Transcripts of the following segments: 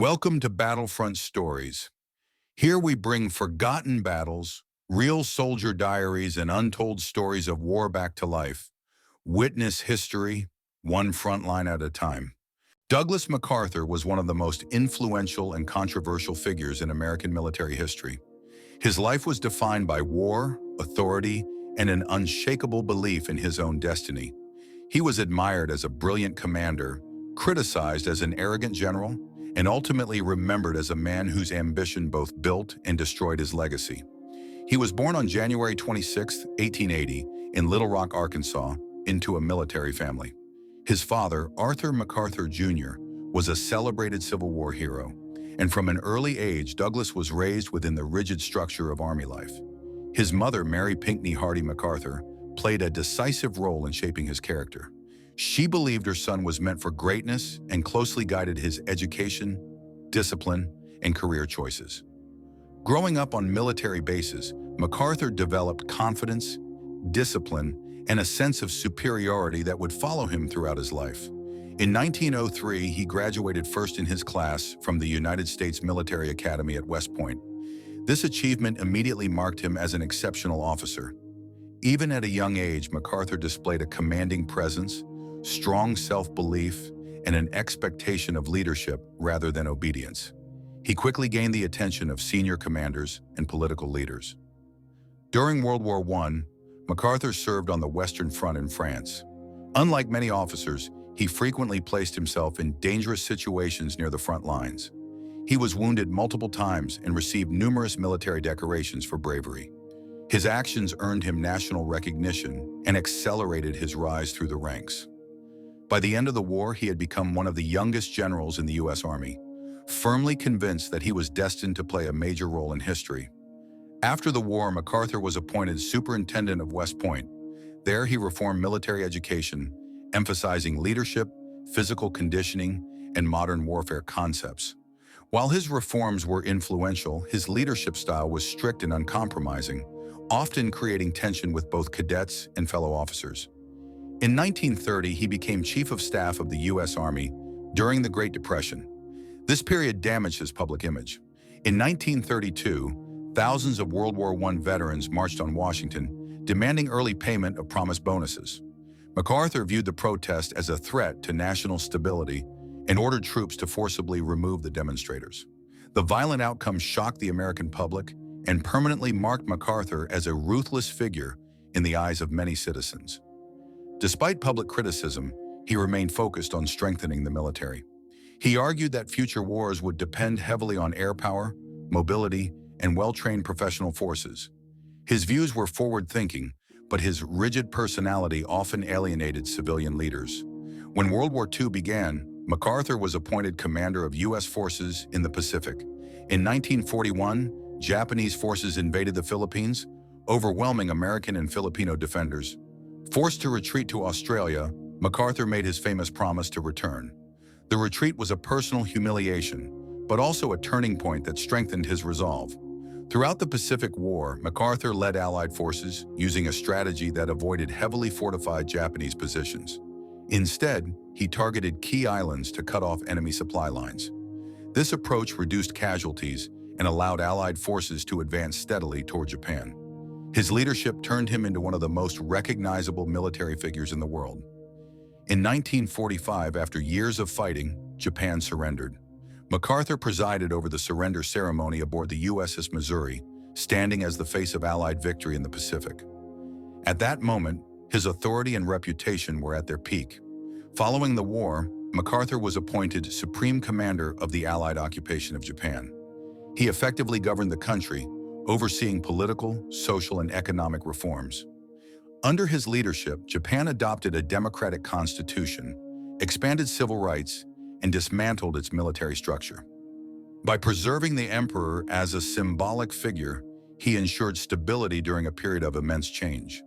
Welcome to Battlefront Stories. Here we bring forgotten battles, real soldier diaries, and untold stories of war back to life. Witness history, one front line at a time. Douglas MacArthur was one of the most influential and controversial figures in American military history. His life was defined by war, authority, and an unshakable belief in his own destiny. He was admired as a brilliant commander, criticized as an arrogant general, and ultimately remembered as a man whose ambition both built and destroyed his legacy. He was born on January 26, 1880, in Little Rock, Arkansas, into a military family. His father, Arthur MacArthur Jr., was a celebrated Civil War hero, and from an early age, Douglas was raised within the rigid structure of Army life. His mother, Mary Pinckney Hardy MacArthur, played a decisive role in shaping his character. She believed her son was meant for greatness and closely guided his education, discipline, and career choices. Growing up on military bases, MacArthur developed confidence, discipline, and a sense of superiority that would follow him throughout his life. In 1903, he graduated first in his class from the United States Military Academy at West Point. This achievement immediately marked him as an exceptional officer. Even at a young age, MacArthur displayed a commanding presence, strong self-belief, and an expectation of leadership rather than obedience. He quickly gained the attention of senior commanders and political leaders. During World War I, MacArthur served on the Western Front in France. Unlike many officers, he frequently placed himself in dangerous situations near the front lines. He was wounded multiple times and received numerous military decorations for bravery. His actions earned him national recognition and accelerated his rise through the ranks. By the end of the war, he had become one of the youngest generals in the U.S. Army, firmly convinced that he was destined to play a major role in history. After the war, MacArthur was appointed superintendent of West Point. There, he reformed military education, emphasizing leadership, physical conditioning, and modern warfare concepts. While his reforms were influential, his leadership style was strict and uncompromising, often creating tension with both cadets and fellow officers. In 1930, he became Chief of Staff of the U.S. Army during the Great Depression. This period damaged his public image. In 1932, thousands of World War I veterans marched on Washington, demanding early payment of promised bonuses. MacArthur viewed the protest as a threat to national stability and ordered troops to forcibly remove the demonstrators. The violent outcome shocked the American public and permanently marked MacArthur as a ruthless figure in the eyes of many citizens. Despite public criticism, he remained focused on strengthening the military. He argued that future wars would depend heavily on air power, mobility, and well-trained professional forces. His views were forward-thinking, but his rigid personality often alienated civilian leaders. When World War II began, MacArthur was appointed commander of U.S. forces in the Pacific. In 1941, Japanese forces invaded the Philippines, overwhelming American and Filipino defenders. Forced to retreat to Australia, MacArthur made his famous promise to return. The retreat was a personal humiliation, but also a turning point that strengthened his resolve. Throughout the Pacific War, MacArthur led Allied forces using a strategy that avoided heavily fortified Japanese positions. Instead, he targeted key islands to cut off enemy supply lines. This approach reduced casualties and allowed Allied forces to advance steadily toward Japan. His leadership turned him into one of the most recognizable military figures in the world. In 1945, after years of fighting, Japan surrendered. MacArthur presided over the surrender ceremony aboard the USS Missouri, standing as the face of Allied victory in the Pacific. At that moment, his authority and reputation were at their peak. Following the war, MacArthur was appointed Supreme Commander of the Allied occupation of Japan. He effectively governed the country, overseeing political, social, and economic reforms. Under his leadership, Japan adopted a democratic constitution, expanded civil rights, and dismantled its military structure. By preserving the emperor as a symbolic figure, he ensured stability during a period of immense change.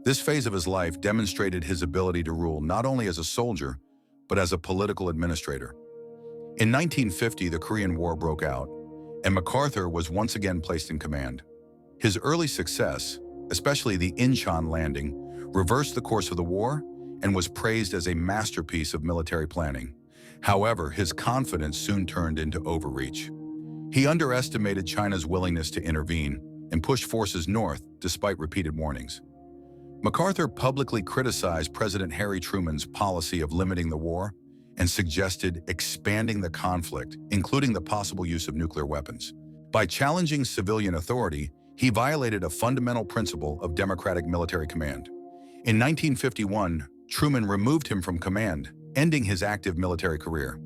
This phase of his life demonstrated his ability to rule not only as a soldier, but as a political administrator. In 1950, the Korean War broke out, and MacArthur was once again placed in command. His early success, especially the Incheon landing, reversed the course of the war and was praised as a masterpiece of military planning. However, his confidence soon turned into overreach. He underestimated China's willingness to intervene and pushed forces north despite repeated warnings. MacArthur publicly criticized President Harry Truman's policy of limiting the war and suggested expanding the conflict, including the possible use of nuclear weapons. By challenging civilian authority, he violated a fundamental principle of democratic military command. In 1951, Truman removed him from command, ending his active military career.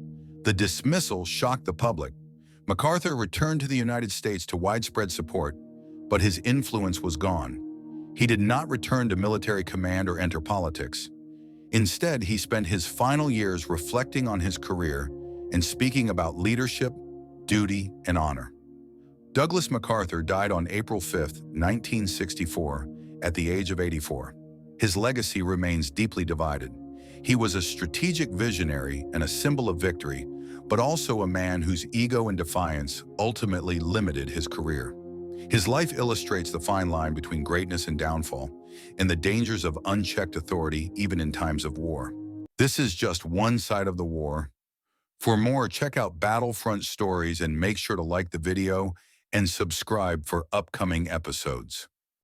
The dismissal shocked the public. MacArthur returned to the United States to widespread support, but his influence was gone. He did not return to military command or enter politics. Instead, he spent his final years reflecting on his career and speaking about leadership, duty, and honor. Douglas MacArthur died on April 5, 1964, at the age of 84. His legacy remains deeply divided. He was a strategic visionary and a symbol of victory, but also a man whose ego and defiance ultimately limited his career. His life illustrates the fine line between greatness and downfall, and the dangers of unchecked authority even in times of war. This is just one side of the war. For more, check out Battlefront stories and make sure to like the video and subscribe for upcoming episodes.